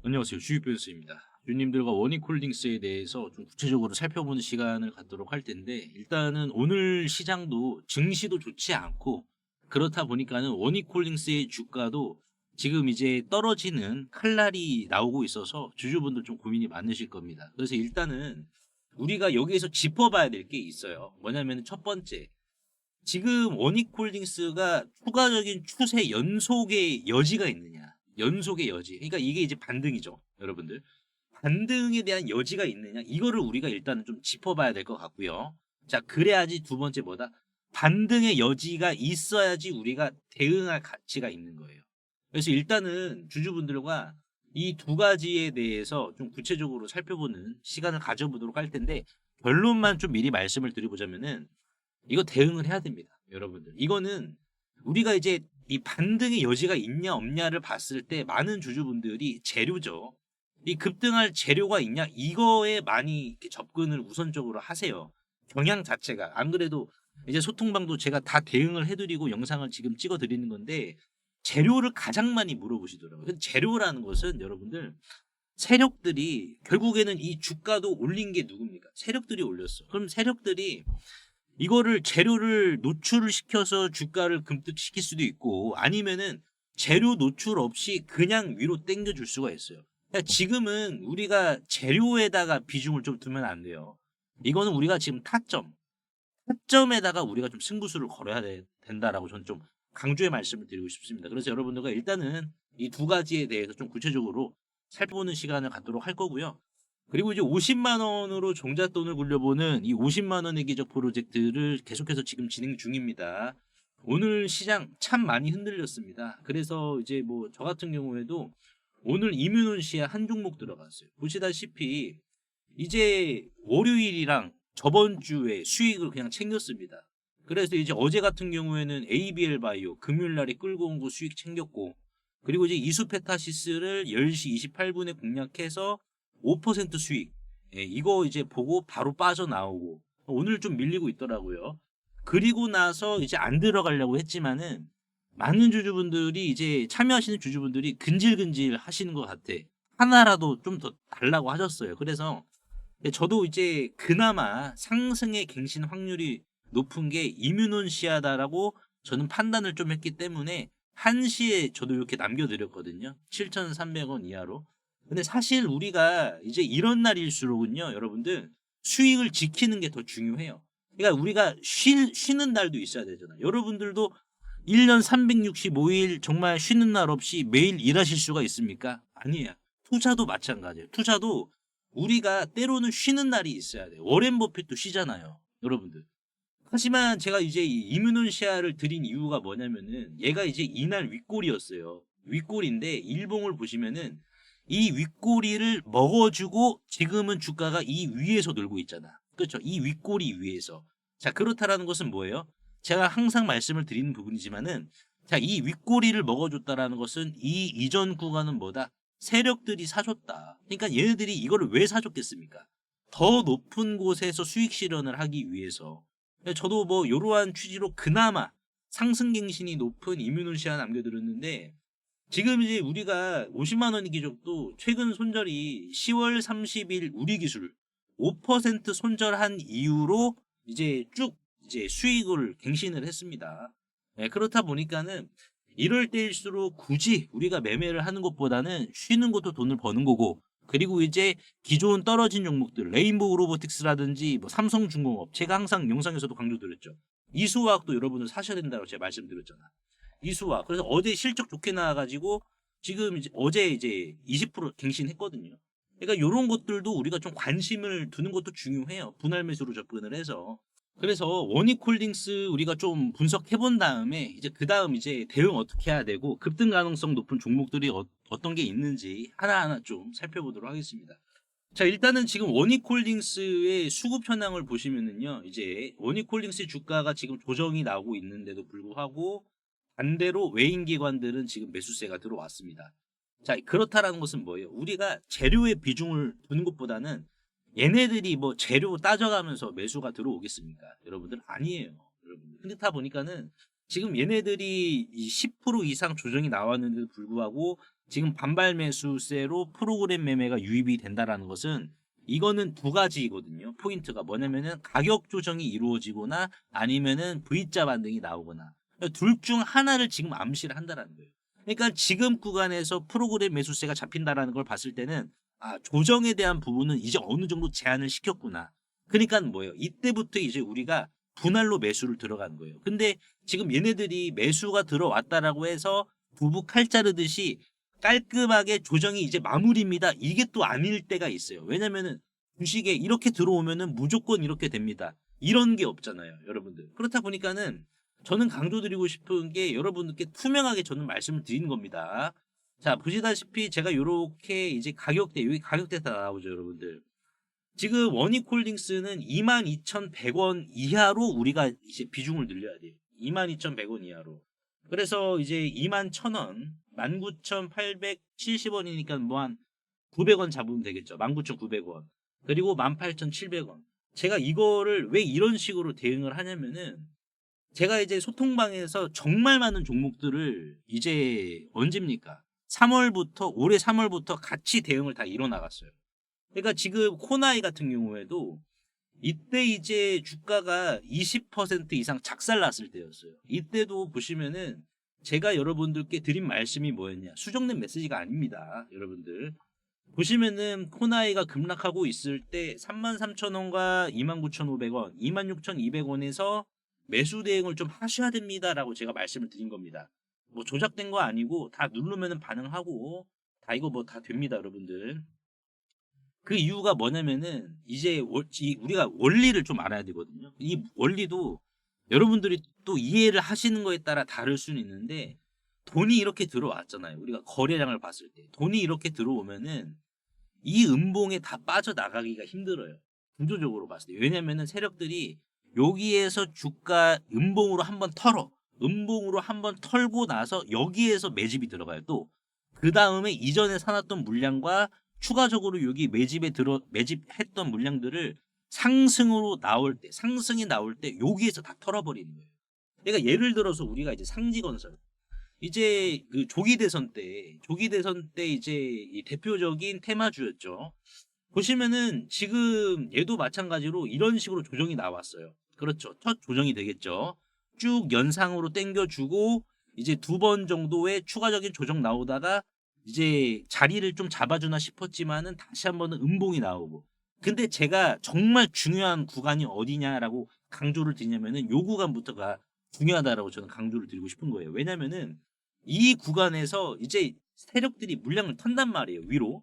안녕하세요. 주식변수입니다. 주님들과 원익홀딩스에 대해서 좀 구체적으로 살펴보는 시간을 갖도록 할 텐데, 일단은 오늘 시장도 증시도 좋지 않고, 그렇다 보니까는 원익홀딩스의 주가도 지금 이제 떨어지는 칼날이 나오고 있어서 주주분들 좀 고민이 많으실 겁니다. 그래서 일단은 우리가 여기에서 짚어봐야 될 게 있어요. 뭐냐면 첫 번째, 지금 원익홀딩스가 추가적인 추세 연속의 여지가 있느냐? 연속의 여지. 그러니까 이게 이제 반등이죠, 여러분들. 반등에 대한 여지가 있느냐? 이거를 우리가 일단은 좀 짚어봐야 될 것 같고요. 자, 그래야지 두 번째 뭐다? 반등의 여지가 있어야지 우리가 대응할 가치가 있는 거예요. 그래서 일단은 주주분들과 이 두 가지에 대해서 좀 구체적으로 살펴보는 시간을 가져보도록 할 텐데, 결론만 좀 미리 말씀을 드려보자면은 이거 대응을 해야 됩니다. 여러분들. 이거는 우리가 이제 이 반등의 여지가 있냐 없냐를 봤을 때 많은 주주분들이 재료죠. 이 급등할 재료가 있냐 이거에 많이 이렇게 접근을 우선적으로 하세요. 경향 자체가. 안 그래도 이제 소통방도 제가 다 대응을 해드리고 영상을 지금 찍어드리는 건데 재료를 가장 많이 물어보시더라고요. 재료라는 것은 여러분들 세력들이 결국에는 이 주가도 올린 게 누굽니까? 세력들이 올렸어. 그럼 세력들이 이거를 재료를 노출을 시켜서 주가를 급등시킬 수도 있고 아니면은 재료 노출 없이 그냥 위로 당겨줄 수가 있어요. 그러니까 지금은 우리가 재료에다가 비중을 좀 두면 안 돼요. 이거는 우리가 지금 타점에다가 우리가 좀 승부수를 걸어야 된다라고 저는 좀 강조의 말씀을 드리고 싶습니다. 그래서 여러분들과 일단은 이 두 가지에 대해서 좀 구체적으로 살펴보는 시간을 갖도록 할 거고요. 그리고 이제 50만 원으로 종잣돈을 굴려보는 이 50만 원의 기적 프로젝트를 계속해서 지금 진행 중입니다. 오늘 시장 참 많이 흔들렸습니다. 그래서 이제 뭐 저 같은 경우에도 오늘 이뮤논시아 한 종목 들어갔어요. 보시다시피 이제 월요일이랑 저번 주에 수익을 그냥 챙겼습니다. 그래서 이제 어제 같은 경우에는 ABL 바이오 금요일 날에 끌고 온 거 수익 챙겼고, 그리고 이제 이수페타시스를 10시 28분에 공략해서 5% 수익. 예, 이거 이제 보고 바로 빠져나오고 오늘 좀 밀리고 있더라고요. 그리고 나서 이제 안 들어가려고 했지만은 많은 주주분들이 이제 참여하시는 주주분들이 근질근질 하시는 것 같아. 하나라도 좀 더 달라고 하셨어요. 그래서 저도 이제 그나마 상승의 갱신 확률이 높은 게 이뮤논시아다라고 저는 판단을 좀 했기 때문에 1시에 저도 이렇게 남겨드렸거든요. 7,300원 이하로. 근데 사실 우리가 이제 이런 날일수록은요, 여러분들 수익을 지키는 게 더 중요해요. 그러니까 우리가 쉬는 날도 있어야 되잖아요. 여러분들도 1년 365일 정말 쉬는 날 없이 매일 일하실 수가 있습니까? 아니에요. 투자도 마찬가지예요. 투자도 우리가 때로는 쉬는 날이 있어야 돼요. 워렌 버핏도 쉬잖아요. 여러분들. 하지만 제가 이제 이 이뮤논시아를 드린 이유가 뭐냐면은 얘가 이제 이날 윗골이었어요. 윗골인데 일봉을 보시면은 이 윗꼬리를 먹어주고 지금은 주가가 이 위에서 놀고 있잖아. 그렇죠? 이 윗꼬리 위에서. 자, 그렇다라는 것은 뭐예요? 제가 항상 말씀을 드리는 부분이지만은 자, 이 윗꼬리를 먹어줬다라는 것은 이 이전 구간은 뭐다? 세력들이 사줬다. 그러니까 얘네들이 이거를 왜 사줬겠습니까? 더 높은 곳에서 수익 실현을 하기 위해서. 저도 뭐 이러한 취지로 그나마 상승갱신이 높은 이뮤논시아 남겨드렸는데 지금 이제 우리가 50만 원의 기적도 최근 손절이 10월 30일 우리 기술 5% 손절한 이후로 이제 쭉 이제 수익을 갱신을 했습니다. 네, 그렇다 보니까는 이럴 때일수록 굳이 우리가 매매를 하는 것보다는 쉬는 것도 돈을 버는 거고 그리고 이제 기존 떨어진 종목들 레인보우 로보틱스라든지 뭐 삼성중공업 제가 항상 영상에서도 강조드렸죠. 이수화학도 여러분들 사셔야 된다고 제가 말씀드렸잖아. 이수화. 그래서 어제 실적 좋게 나와가지고 지금 이제 어제 이제 20% 갱신했거든요. 그러니까 이런 것들도 우리가 좀 관심을 두는 것도 중요해요. 분할 매수로 접근을 해서. 그래서 원익홀딩스 우리가 좀 분석해 본 다음에 이제 그 다음 이제 대응 어떻게 해야 되고 급등 가능성 높은 종목들이 어떤 게 있는지 하나하나 좀 살펴보도록 하겠습니다. 자, 일단은 지금 원익홀딩스의 수급 현황을 보시면은요, 이제 원익홀딩스 주가가 지금 조정이 나오고 있는데도 불구하고 반대로 외인기관들은 지금 매수세가 들어왔습니다. 자, 그렇다라는 것은 뭐예요? 우리가 재료의 비중을 두는 것보다는 얘네들이 뭐 재료 따져가면서 매수가 들어오겠습니까? 여러분들 아니에요. 여러분들. 그렇다 보니까는 지금 얘네들이 10% 이상 조정이 나왔는데도 불구하고 지금 반발 매수세로 프로그램 매매가 유입이 된다라는 것은 이거는 두 가지거든요. 포인트가 뭐냐면은 가격 조정이 이루어지거나 아니면은 V자 반등이 나오거나 둘 중 하나를 지금 암시를 한다라는 거예요. 그러니까 지금 구간에서 프로그램 매수세가 잡힌다라는 걸 봤을 때는 아, 조정에 대한 부분은 이제 어느 정도 제한을 시켰구나. 그러니까 뭐예요? 이때부터 이제 우리가 분할로 매수를 들어간 거예요. 근데 지금 얘네들이 매수가 들어왔다라고 해서 부부 칼 자르듯이 깔끔하게 조정이 이제 마무리입니다. 이게 또 아닐 때가 있어요. 왜냐면은 주식에 이렇게 들어오면은 무조건 이렇게 됩니다. 이런 게 없잖아요, 여러분들. 그렇다 보니까는 저는 강조드리고 싶은 게 여러분들께 투명하게 저는 말씀을 드리는 겁니다. 자, 보시다시피 제가 요렇게 이제 가격대, 여기 가격대 다 나오죠, 여러분들. 지금 원익홀딩스는 22,100원 이하로 우리가 이제 비중을 늘려야 돼요. 22,100원 이하로. 그래서 이제 21,000원, 19,870원이니까 뭐 한 900원 잡으면 되겠죠. 19,900원. 그리고 18,700원. 제가 이거를 왜 이런 식으로 대응을 하냐면은 제가 이제 소통방에서 정말 많은 종목들을 이제 언제입니까? 3월부터, 올해 3월부터 같이 대응을 다 이뤄나갔어요. 그러니까 지금 코나이 같은 경우에도 이때 이제 주가가 20% 이상 작살났을 때였어요. 이때도 보시면은 제가 여러분들께 드린 말씀이 뭐였냐. 수정된 메시지가 아닙니다. 여러분들. 보시면은 코나이가 급락하고 있을 때 33,000원과 29,500원, 26,200원에서 매수 대응을 좀 하셔야 됩니다라고 제가 말씀을 드린 겁니다. 뭐 조작된 거 아니고 다 누르면은 반응하고 다 이거 뭐 다 됩니다, 여러분들. 그 이유가 뭐냐면은 이제 우리가 원리를 좀 알아야 되거든요. 이 원리도 여러분들이 또 이해를 하시는 거에 따라 다를 수는 있는데 돈이 이렇게 들어왔잖아요. 우리가 거래량을 봤을 때 돈이 이렇게 들어오면은 이 음봉에 다 빠져나가기가 힘들어요. 구조적으로 봤을 때. 왜냐면은 세력들이 여기에서 주가 음봉으로 한번 털어. 음봉으로 한번 털고 나서 여기에서 매집이 들어가요. 또 그 다음에 이전에 사놨던 물량과 추가적으로 여기 매집했던 물량들을 상승으로 나올 때, 상승이 나올 때 여기에서 다 털어버리는 거예요. 그러니까 예를 들어서 우리가 이제 상지건설, 이제 그 조기 대선 때 이제 이 대표적인 테마주였죠. 보시면은 지금 얘도 마찬가지로 이런 식으로 조정이 나왔어요. 그렇죠. 첫 조정이 되겠죠. 쭉 연상으로 당겨주고 이제 두 번 정도의 추가적인 조정 나오다가 이제 자리를 좀 잡아주나 싶었지만은 다시 한번은 음봉이 나오고. 근데 제가 정말 중요한 구간이 어디냐라고 강조를 드리냐면은 요 구간부터가 중요하다라고 저는 강조를 드리고 싶은 거예요. 왜냐면은 이 구간에서 이제 세력들이 물량을 턴단 말이에요. 위로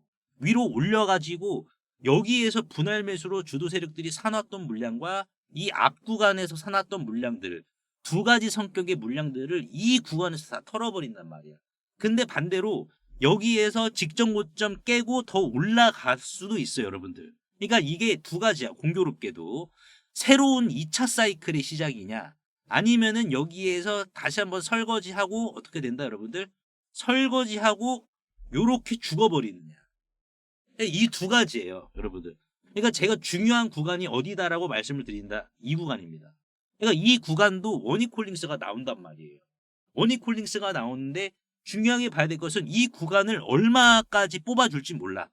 올려가지고 여기에서 분할 매수로 주도 세력들이 사놨던 물량과 이 앞 구간에서 사놨던 물량들 두 가지 성격의 물량들을 이 구간에서 다 털어버린단 말이야. 근데 반대로 여기에서 직전 고점 깨고 더 올라갈 수도 있어요, 여러분들. 그러니까 이게 두 가지야, 공교롭게도. 새로운 2차 사이클의 시작이냐, 아니면은 여기에서 다시 한번 설거지하고 어떻게 된다, 여러분들? 설거지하고 요렇게 죽어버리느냐. 이 두 가지예요, 여러분들. 그러니까 제가 중요한 구간이 어디다라고 말씀을 드린다. 이 구간입니다. 그러니까 이 구간도 원익홀딩스가 나온단 말이에요. 원익홀딩스가 나오는데 중요하게 봐야 될 것은 이 구간을 얼마까지 뽑아줄지 몰라.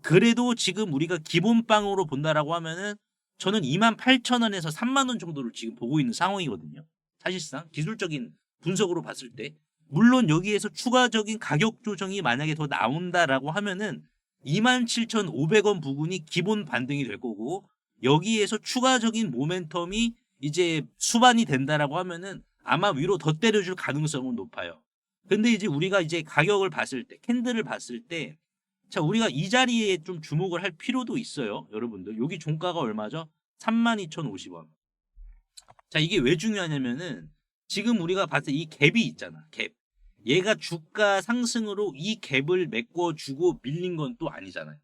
그래도 지금 우리가 기본빵으로 본다라고 하면은 저는 28,000원에서 30,000원 정도를 지금 보고 있는 상황이거든요. 사실상 기술적인 분석으로 봤을 때. 물론 여기에서 추가적인 가격 조정이 만약에 더 나온다라고 하면은 27,500원 부근이 기본 반등이 될 거고, 여기에서 추가적인 모멘텀이 이제 수반이 된다라고 하면은 아마 위로 더 때려줄 가능성은 높아요. 근데 이제 우리가 이제 가격을 봤을 때, 캔들을 봤을 때, 자, 우리가 이 자리에 좀 주목을 할 필요도 있어요. 여러분들. 여기 종가가 얼마죠? 32,050원. 자, 이게 왜 중요하냐면은 지금 우리가 봤을 때 이 갭이 있잖아. 갭. 얘가 주가 상승으로 이 갭을 메꿔주고 밀린 건 또 아니잖아요.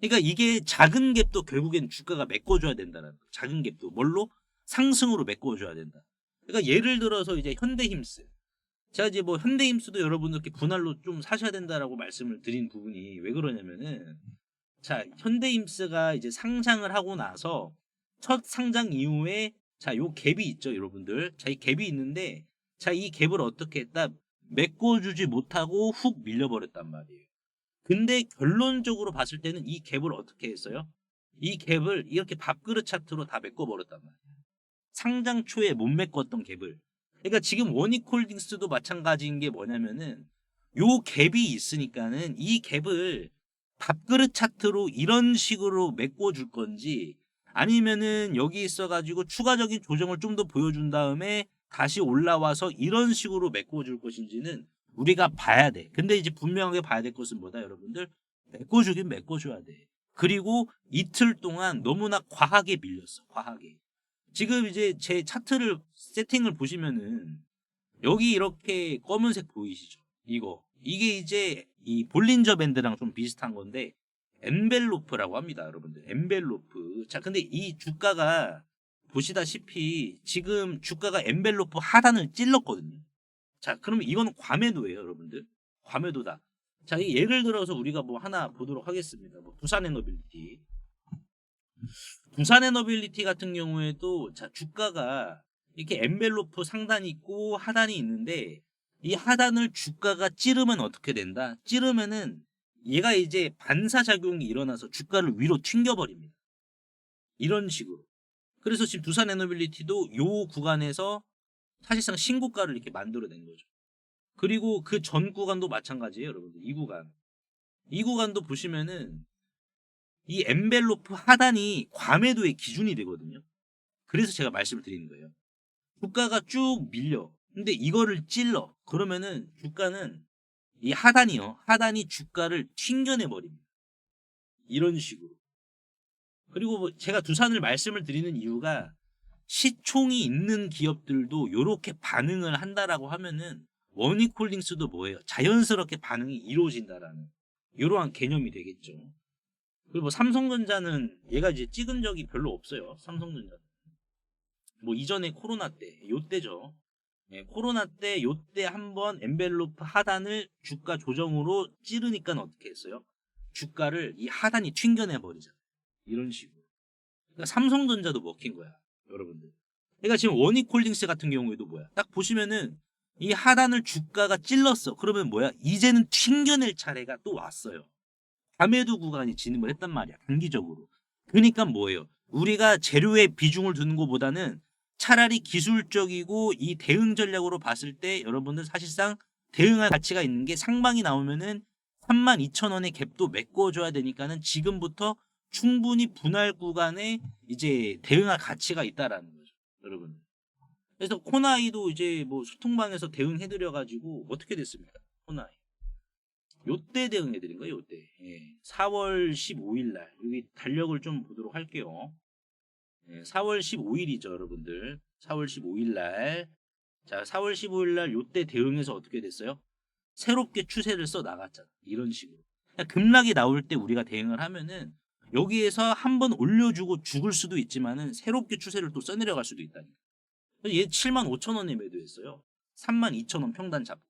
그러니까 이게 작은 갭도 결국엔 주가가 메꿔줘야 된다는 거. 작은 갭도 뭘로? 상승으로 메꿔줘야 된다. 그러니까 예를 들어서 이제 현대힘스. 제가 이제 뭐 현대힘스도 여러분들께 분할로 좀 사셔야 된다라고 말씀을 드린 부분이 왜 그러냐면은, 자, 현대힘스가 이제 상장을 하고 나서 첫 상장 이후에 자, 요 갭이 있죠, 여러분들. 자, 이 갭이 있는데, 자, 이 갭을 어떻게 했다? 메꿔주지 못하고 훅 밀려버렸단 말이에요. 근데 결론적으로 봤을 때는 이 갭을 어떻게 했어요? 이 갭을 이렇게 밥그릇 차트로 다 메꿔버렸단 말이에요. 상장 초에 못 메꿨던 갭을. 그러니까 지금 원익홀딩스도 마찬가지인 게 뭐냐면은 요 갭이 있으니까는 이 갭을 밥그릇 차트로 이런 식으로 메꿔줄 건지 아니면은 여기 있어가지고 추가적인 조정을 좀 더 보여준 다음에 다시 올라와서 이런 식으로 메꿔줄 것인지는 우리가 봐야 돼. 근데 이제 분명하게 봐야 될 것은 뭐다, 여러분들? 메꿔주긴 메꿔줘야 돼. 그리고 이틀 동안 너무나 과하게 밀렸어, 과하게. 지금 이제 제 차트를 세팅을 보시면은 여기 이렇게 검은색 보이시죠? 이게 이제 이 볼린저 밴드랑 좀 비슷한 건데 엔벨로프라고 합니다, 여러분들. 엔벨로프. 자, 근데 이 주가가 보시다시피 지금 주가가 엔벨로프 하단을 찔렀거든요. 자, 그러면 이건 과매도예요, 여러분들. 과매도다. 자, 예를 들어서 우리가 뭐 하나 보도록 하겠습니다. 뭐 두산에너빌리티. 두산에너빌리티 같은 경우에도 자, 주가가 이렇게 엔벨로프 상단이 있고 하단이 있는데 이 하단을 주가가 찌르면 어떻게 된다? 찌르면은 얘가 이제 반사작용이 일어나서 주가를 위로 튕겨버립니다. 이런 식으로. 그래서 지금 두산에너빌리티도 요 구간에서 사실상 신고가를 이렇게 만들어낸 거죠. 그리고 그 전 구간도 마찬가지예요, 여러분들. 이 구간. 이 구간도 보시면은 이 엔벨로프 하단이 과매도의 기준이 되거든요. 그래서 제가 말씀을 드리는 거예요. 주가가 쭉 밀려. 근데 이거를 찔러. 그러면은 주가는 이 하단이요. 하단이 주가를 튕겨내버립니다. 이런 식으로. 그리고 뭐 제가 두산을 말씀을 드리는 이유가 시총이 있는 기업들도 이렇게 반응을 한다라고 하면은 원익홀딩스도 뭐예요? 자연스럽게 반응이 이루어진다라는 이러한 개념이 되겠죠. 그리고 뭐 삼성전자는 얘가 이제 찍은 적이 별로 없어요. 삼성전자는. 뭐 이전에 코로나 때, 요때죠. 네, 코로나 때 요때 한번 엔벨로프 하단을 주가 조정으로 찌르니까 어떻게 했어요? 주가를 이 하단이 튕겨내 버리잖아요. 이런 식으로. 그러니까 삼성전자도 먹힌 거야, 여러분들. 그러니까 지금 원익홀딩스 같은 경우에도 뭐야? 딱 보시면은 이 하단을 주가가 찔렀어. 그러면 뭐야? 이제는 튕겨낼 차례가 또 왔어요. 과매도 구간이 진입을 했단 말이야, 단기적으로. 그러니까 뭐예요? 우리가 재료에 비중을 두는 것보다는 차라리 기술적이고 이 대응 전략으로 봤을 때 여러분들 사실상 대응할 가치가 있는 게 상방이 나오면은 32,000원의 갭도 메꿔줘야 되니까는 지금부터 충분히 분할 구간에 이제 대응할 가치가 있다라는 거죠, 여러분. 그래서 코나이도 이제 뭐 소통방에서 대응해드려가지고 어떻게 됐습니까? 코나이. 요때 대응해드린 거예요, 요때. 예. 4월 15일 날. 여기 달력을 좀 보도록 할게요. 예, 4월 15일이죠, 여러분들. 4월 15일 날. 자, 4월 15일 날 요때 대응해서 어떻게 됐어요? 새롭게 추세를 써 나갔잖아. 이런 식으로. 그러니까 급락이 나올 때 우리가 대응을 하면은 여기에서 한번 올려주고 죽을 수도 있지만은 새롭게 추세를 또 써내려갈 수도 있다니까. 얘 75,000원에 매도했어요. 32,000원 평단 잡고.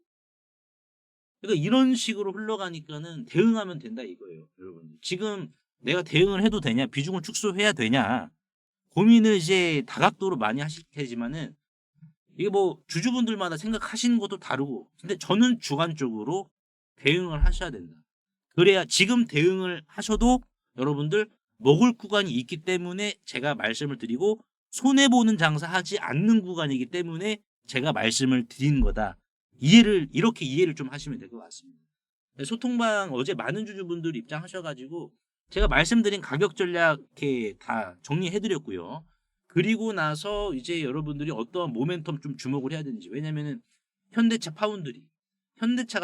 그러니까 이런 식으로 흘러가니까는 대응하면 된다 이거예요, 여러분. 지금 내가 대응을 해도 되냐, 비중을 축소해야 되냐 고민을 이제 다각도로 많이 하실 테지만은 이게 뭐 주주분들마다 생각하시는 것도 다르고, 근데 저는 주관적으로 대응을 하셔야 된다. 그래야 지금 대응을 하셔도 여러분들 먹을 구간이 있기 때문에 제가 말씀을 드리고, 손해보는 장사하지 않는 구간이기 때문에 제가 말씀을 드리는 거다. 이렇게 이해를 좀 하시면 될 것 같습니다. 소통방 어제 많은 주주분들이 입장하셔가지고 제가 말씀드린 가격 전략 이렇게 다 정리해드렸고요. 그리고 나서 이제 여러분들이 어떠한 모멘텀 좀 주목을 해야 되는지. 왜냐면은 현대차가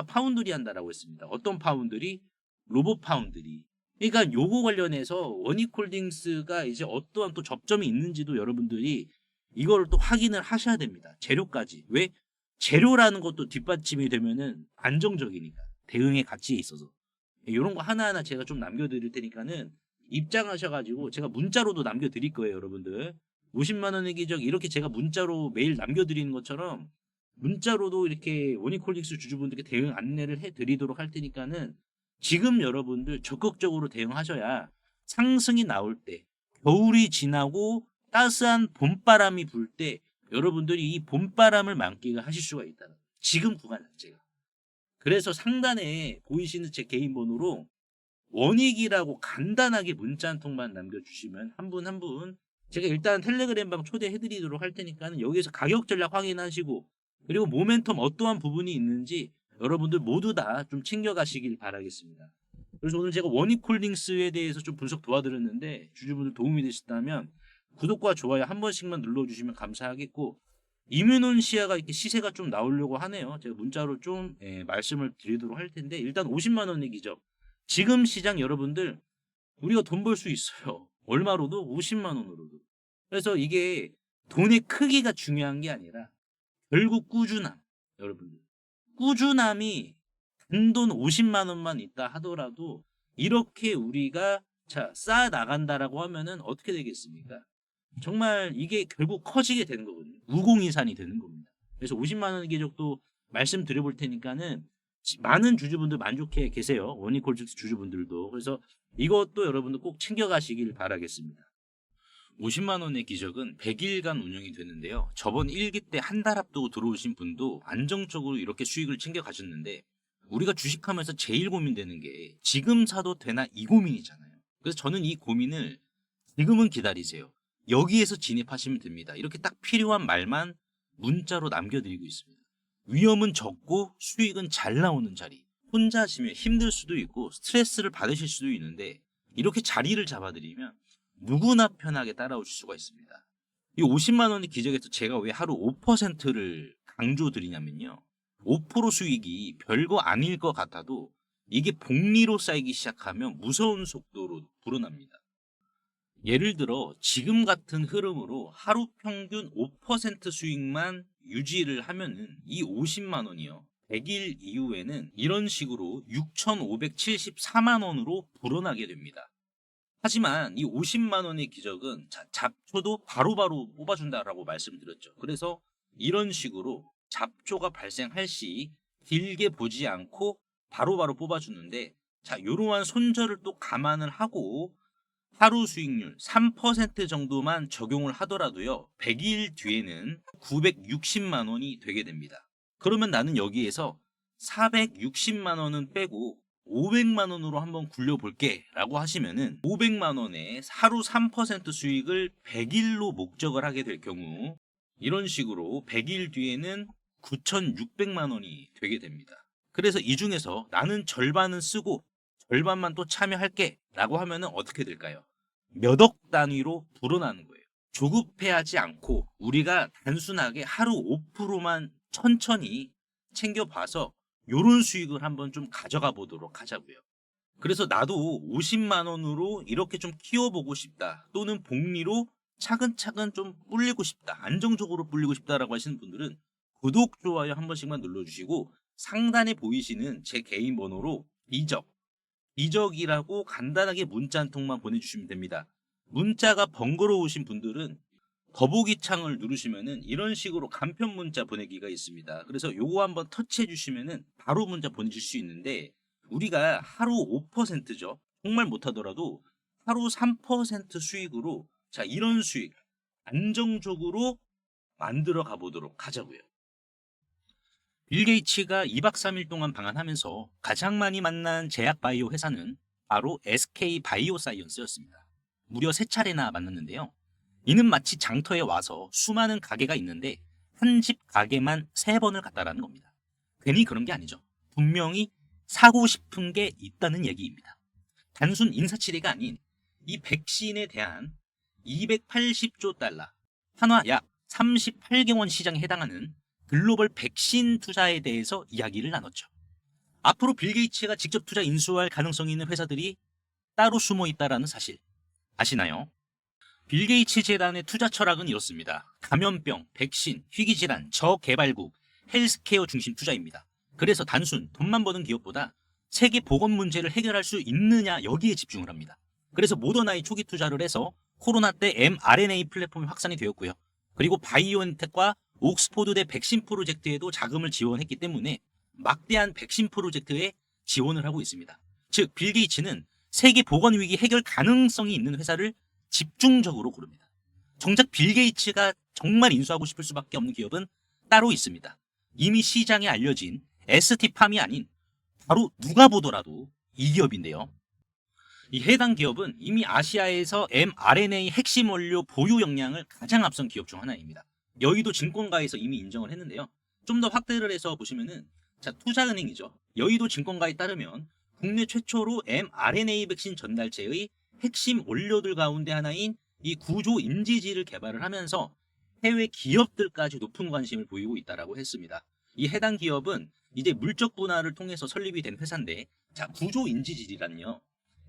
파운드리 한다라고 했습니다. 어떤 파운드리? 로봇 파운드리. 그러니까 요거 관련해서 원익홀딩스가 이제 어떠한 또 접점이 있는지도 여러분들이 이걸 또 확인을 하셔야 됩니다. 재료까지. 왜? 재료라는 것도 뒷받침이 되면은 안정적이니까. 대응의 가치에 있어서. 이런 거 하나하나 제가 좀 남겨드릴 테니까는 입장하셔가지고 제가 문자로도 남겨드릴 거예요, 여러분들. 50만 원의 기적 이렇게 제가 문자로 매일 남겨드리는 것처럼 문자로도 이렇게 원익홀딩스 주주분들께 대응 안내를 해드리도록 할 테니까는 지금 여러분들 적극적으로 대응하셔야 상승이 나올 때, 겨울이 지나고 따스한 봄바람이 불 때 여러분들이 이 봄바람을 만끽을 하실 수가 있다. 지금 구간 자체가. 그래서 상단에 보이시는 제 개인 번호로 원익이라고 간단하게 문자 한 통만 남겨주시면 한 분 한 분 제가 일단 텔레그램방 초대해드리도록 할 테니까는 여기에서 가격 전략 확인하시고 그리고 모멘텀 어떠한 부분이 있는지 여러분들 모두 다 좀 챙겨가시길 바라겠습니다. 그래서 오늘 제가 원익홀딩스에 대해서 좀 분석 도와드렸는데 주주분들 도움이 되셨다면 구독과 좋아요 한 번씩만 눌러주시면 감사하겠고 이뮤논시아가 이렇게 시세가 좀 나오려고 하네요. 제가 문자로 좀 말씀을 드리도록 할 텐데 일단 50만 원의 기적. 지금 시장 여러분들 우리가 돈 벌 수 있어요. 얼마로도 50만 원으로도. 그래서 이게 돈의 크기가 중요한 게 아니라 결국 꾸준함. 여러분들. 꾸준함이 단돈 50만 원만 있다 하더라도 이렇게 우리가 쌓아 나간다라고 하면은 어떻게 되겠습니까? 정말 이게 결국 커지게 되는 거거든요. 우공이산이 되는 겁니다. 그래서 50만 원 기적도 말씀드려볼 테니까는 많은 주주분들 만족해 계세요. 원익홀딩스 주주분들도. 그래서 이것도 여러분들 꼭 챙겨가시길 바라겠습니다. 50만 원의 기적은 100일간 운영이 되는데요. 저번 1기 때 한 달 앞두고 들어오신 분도 안정적으로 이렇게 수익을 챙겨가셨는데 우리가 주식하면서 제일 고민되는 게 지금 사도 되나 이 고민이잖아요. 그래서 저는 이 고민을 지금은 기다리세요. 여기에서 진입하시면 됩니다. 이렇게 딱 필요한 말만 문자로 남겨드리고 있습니다. 위험은 적고 수익은 잘 나오는 자리. 혼자 하시면 힘들 수도 있고 스트레스를 받으실 수도 있는데 이렇게 자리를 잡아드리면 누구나 편하게 따라오실 수가 있습니다. 이 50만 원의 기적에서 제가 왜 하루 5%를 강조드리냐면요. 5% 수익이 별거 아닐 것 같아도 이게 복리로 쌓이기 시작하면 무서운 속도로 불어납니다. 예를 들어 지금 같은 흐름으로 하루 평균 5% 수익만 유지를 하면은 이 50만 원이요. 100일 이후에는 이런 식으로 6,574만 원으로 불어나게 됩니다. 하지만 이 50만 원의 기적은 잡초도 바로바로 뽑아준다라고 말씀드렸죠. 그래서 이런 식으로 잡초가 발생할 시 길게 보지 않고 바로바로 뽑아주는데 이러한 손절을 또 감안을 하고 하루 수익률 3% 정도만 적용을 하더라도요. 100일 뒤에는 960만 원이 되게 됩니다. 그러면 나는 여기에서 460만 원은 빼고 500만 원으로 한번 굴려볼게 라고 하시면은 500만 원에 하루 3% 수익을 100일로 목적을 하게 될 경우 이런 식으로 100일 뒤에는 9,600만 원이 되게 됩니다. 그래서 이 중에서 나는 절반은 쓰고 절반만 또 참여할게 라고 하면은 어떻게 될까요? 몇 억 단위로 불어나는 거예요. 조급해하지 않고 우리가 단순하게 하루 5%만 천천히 챙겨봐서 요런 수익을 한번 좀 가져가 보도록 하자고요. 그래서 나도 50만 원으로 이렇게 좀 키워보고 싶다. 또는 복리로 차근차근 좀 불리고 싶다. 안정적으로 불리고 싶다라고 하시는 분들은 구독, 좋아요 한 번씩만 눌러주시고 상단에 보이시는 제 개인 번호로 이적이라고 간단하게 문자 한 통만 보내주시면 됩니다. 문자가 번거로우신 분들은 더보기 창을 누르시면은 이런 식으로 간편 문자 보내기가 있습니다. 그래서 요거 한번 터치해 주시면은 바로 문자 보내실 수 있는데 우리가 하루 5%죠. 정말 못하더라도 하루 3% 수익으로 이런 수익 안정적으로 만들어 가보도록 하자고요. 빌 게이츠가 2박 3일 동안 방한하면서 가장 많이 만난 제약 바이오 회사는 바로 SK 바이오사이언스였습니다. 무려 3차례나 만났는데요. 이는 마치 장터에 와서 수많은 가게가 있는데 한 집 가게만 3번을 갔다라는 겁니다. 괜히 그런 게 아니죠. 분명히 사고 싶은 게 있다는 얘기입니다. 단순 인사치레가 아닌 이 백신에 대한 280조 달러, 한화 약 38개 원 시장에 해당하는 글로벌 백신 투자에 대해서 이야기를 나눴죠. 앞으로 빌 게이츠가 직접 투자 인수할 가능성이 있는 회사들이 따로 숨어 있다는 사실 아시나요? 빌 게이츠 재단의 투자 철학은 이렇습니다. 감염병, 백신, 희귀질환, 저개발국, 헬스케어 중심 투자입니다. 그래서 단순 돈만 버는 기업보다 세계 보건 문제를 해결할 수 있느냐 여기에 집중을 합니다. 그래서 모더나에 초기 투자를 해서 코로나 때 mRNA 플랫폼이 확산이 되었고요. 그리고 바이오엔텍과 옥스포드대 백신 프로젝트에도 자금을 지원했기 때문에 막대한 백신 프로젝트에 지원을 하고 있습니다. 즉 빌 게이츠는 세계 보건 위기 해결 가능성이 있는 회사를 집중적으로 고릅니다. 정작 빌 게이츠가 정말 인수하고 싶을 수밖에 없는 기업은 따로 있습니다. 이미 시장에 알려진 ST팜이 아닌 바로 누가 보더라도 이 기업인데요. 이 해당 기업은 이미 아시아에서 mRNA 핵심 원료 보유 역량을 가장 앞선 기업 중 하나입니다. 여의도 증권가에서 이미 인정을 했는데요. 좀 더 확대를 해서 보시면은, 자, 투자은행이죠. 여의도 증권가에 따르면 국내 최초로 mRNA 백신 전달체의 핵심 원료들 가운데 하나인 이 구조 인지지를 개발을 하면서 해외 기업들까지 높은 관심을 보이고 있다라고 했습니다. 이 해당 기업은 이제 물적 분할을 통해서 설립이 된 회사인데, 자, 구조 인지질이란요,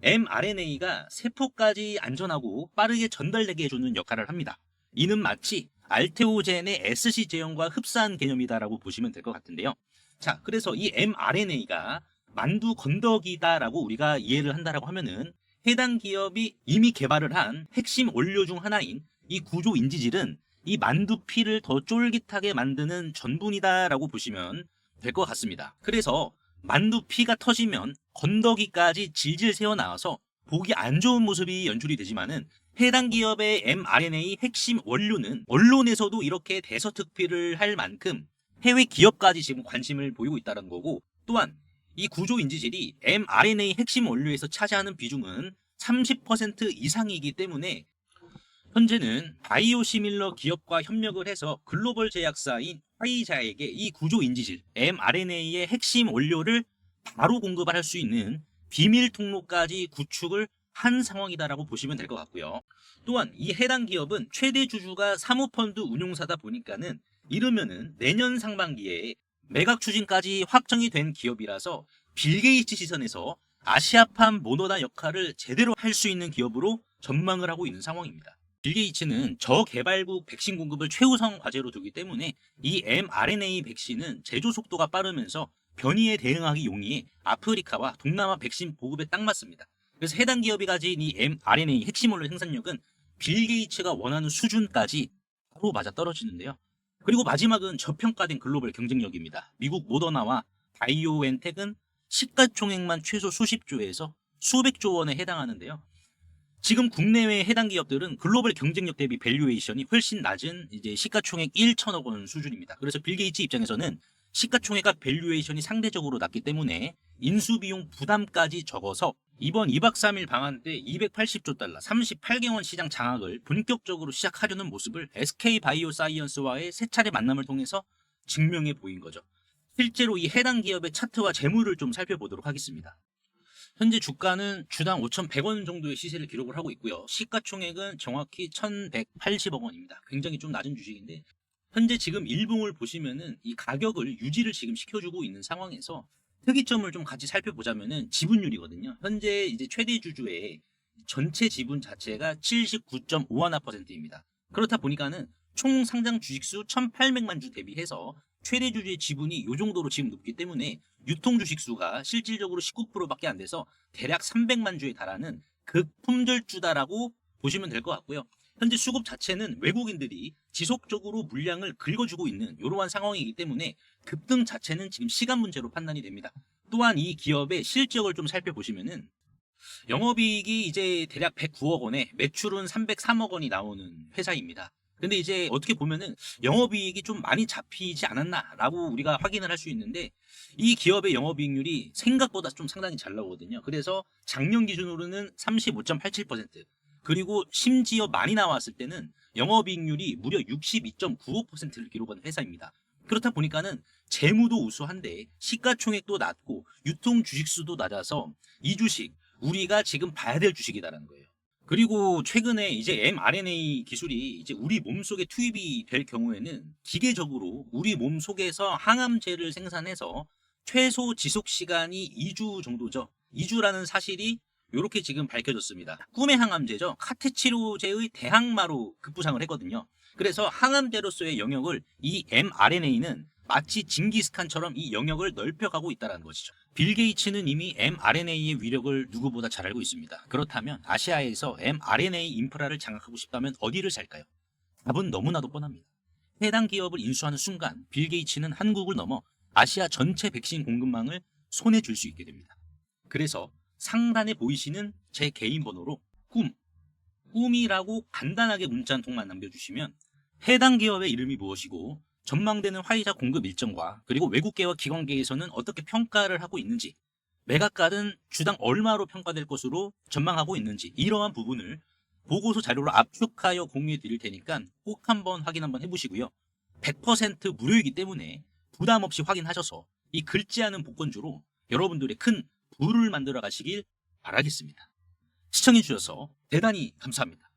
mRNA가 세포까지 안전하고 빠르게 전달되게 해주는 역할을 합니다. 이는 마치 알테오젠의 SC 제형과 흡사한 개념이다라고 보시면 될 것 같은데요. 자, 그래서 이 mRNA가 만두 건더기다라고 우리가 이해를 한다라고 하면은, 해당 기업이 이미 개발을 한 핵심 원료 중 하나인 이 구조 인지질은 이 만두피를 더 쫄깃하게 만드는 전분이다라고 보시면 될 것 같습니다. 그래서 만두피가 터지면 건더기까지 질질 새어나와서 보기 안 좋은 모습이 연출이 되지만은, 해당 기업의 mRNA 핵심 원료는 언론에서도 이렇게 대서특필을 할 만큼 해외 기업까지 지금 관심을 보이고 있다는 거고, 또한 이 구조 인지질이 mRNA 핵심 원료에서 차지하는 비중은 30% 이상이기 때문에 현재는 바이오시밀러 기업과 협력을 해서 글로벌 제약사인 화이자에게 이 구조 인지질 mRNA의 핵심 원료를 바로 공급을 할 수 있는 비밀 통로까지 구축을 한 상황이다라고 보시면 될 것 같고요. 또한 이 해당 기업은 최대 주주가 사모펀드 운용사다 보니까는 이르면은 내년 상반기에 매각 추진까지 확정이 된 기업이라서 빌 게이츠 시선에서 아시아판 모더나 역할을 제대로 할 수 있는 기업으로 전망을 하고 있는 상황입니다. 빌 게이츠는 저개발국 백신 공급을 최우선 과제로 두기 때문에 이 mRNA 백신은 제조 속도가 빠르면서 변이에 대응하기 용이해 아프리카와 동남아 백신 보급에 딱 맞습니다. 그래서 해당 기업이 가진 이 mRNA 핵심 원료 생산력은 빌 게이츠가 원하는 수준까지 바로 맞아 떨어지는데요. 그리고 마지막은 저평가된 글로벌 경쟁력입니다. 미국 모더나와 바이오엔텍은 시가총액만 최소 수십조에서 수백조 원에 해당하는데요. 지금 국내외 해당 기업들은 글로벌 경쟁력 대비 밸류에이션이 훨씬 낮은 이제 시가총액 1천억 원 수준입니다. 그래서 빌 게이츠 입장에서는 시가총액과 밸류에이션이 상대적으로 낮기 때문에 인수비용 부담까지 적어서 이번 2박 3일 방한 때 280조 달러, 38개원 시장 장악을 본격적으로 시작하려는 모습을 SK 바이오사이언스와의 세 차례 만남을 통해서 증명해 보인 거죠. 실제로 이 해당 기업의 차트와 재물을 좀 살펴보도록 하겠습니다. 현재 주가는 주당 5,100원 정도의 시세를 기록을 하고 있고요. 시가총액은 정확히 1,180억 원입니다. 굉장히 좀 낮은 주식인데, 현재 지금 일봉을 보시면은 이 가격을 유지를 지금 시켜주고 있는 상황에서 특이점을 좀 같이 살펴보자면은 지분율이거든요. 현재 이제 최대 주주의 전체 지분 자체가 79.51%입니다. 그렇다 보니까는 총 상장 주식수 1,800만 주 대비해서 최대 주주의 지분이 이 정도로 지금 높기 때문에 유통 주식수가 실질적으로 19%밖에 안 돼서 대략 300만 주에 달하는 극품절주다라고 보시면 될 것 같고요. 현재 수급 자체는 외국인들이 지속적으로 물량을 긁어주고 있는 이러한 상황이기 때문에 급등 자체는 지금 시간 문제로 판단이 됩니다. 또한 이 기업의 실적을 좀 살펴보시면은 영업이익이 이제 대략 109억 원에 매출은 303억 원이 나오는 회사입니다. 근데 이제 어떻게 보면은 영업이익이 좀 많이 잡히지 않았나라고 우리가 확인을 할 수 있는데, 이 기업의 영업이익률이 생각보다 좀 상당히 잘 나오거든요. 그래서 작년 기준으로는 35.87%, 그리고 심지어 많이 나왔을 때는 영업이익률이 무려 62.95%를 기록한 회사입니다. 그렇다 보니까는 재무도 우수한데 시가총액도 낮고 유통 주식수도 낮아서 이 주식 우리가 지금 봐야 될 주식이다라는 거예요. 그리고 최근에 이제 mRNA 기술이 이제 우리 몸 속에 투입이 될 경우에는 기계적으로 우리 몸 속에서 항암제를 생산해서 최소 지속 시간이 2주 정도죠. 2주라는 사실이 이렇게 지금 밝혀졌습니다. 꿈의 항암제죠. 카테치로제의 대항마로 급부상을 했거든요. 그래서 항암제로서의 영역을 이 mRNA는 마치 징기스칸처럼 이 영역을 넓혀가고 있다는 것이죠. 빌 게이츠는 이미 mRNA의 위력을 누구보다 잘 알고 있습니다. 그렇다면 아시아에서 mRNA 인프라를 장악하고 싶다면 어디를 살까요? 답은 너무나도 뻔합니다. 해당 기업을 인수하는 순간 빌 게이츠는 한국을 넘어 아시아 전체 백신 공급망을 손에 쥘 수 있게 됩니다. 그래서 상단에 보이시는 제 개인 번호로 꿈이라고 간단하게 문자 한 통만 남겨주시면 해당 기업의 이름이 무엇이고 전망되는 화이자 공급 일정과 그리고 외국계와 기관계에서는 어떻게 평가를 하고 있는지 매각가는 주당 얼마로 평가될 것으로 전망하고 있는지 이러한 부분을 보고서 자료로 압축하여 공유해 드릴 테니까 꼭 한번 확인 한번 해보시고요. 100% 무료이기 때문에 부담 없이 확인하셔서 이 긁지 않은 복권주로 여러분들의 큰 부를 만들어 가시길 바라겠습니다. 시청해 주셔서 대단히 감사합니다.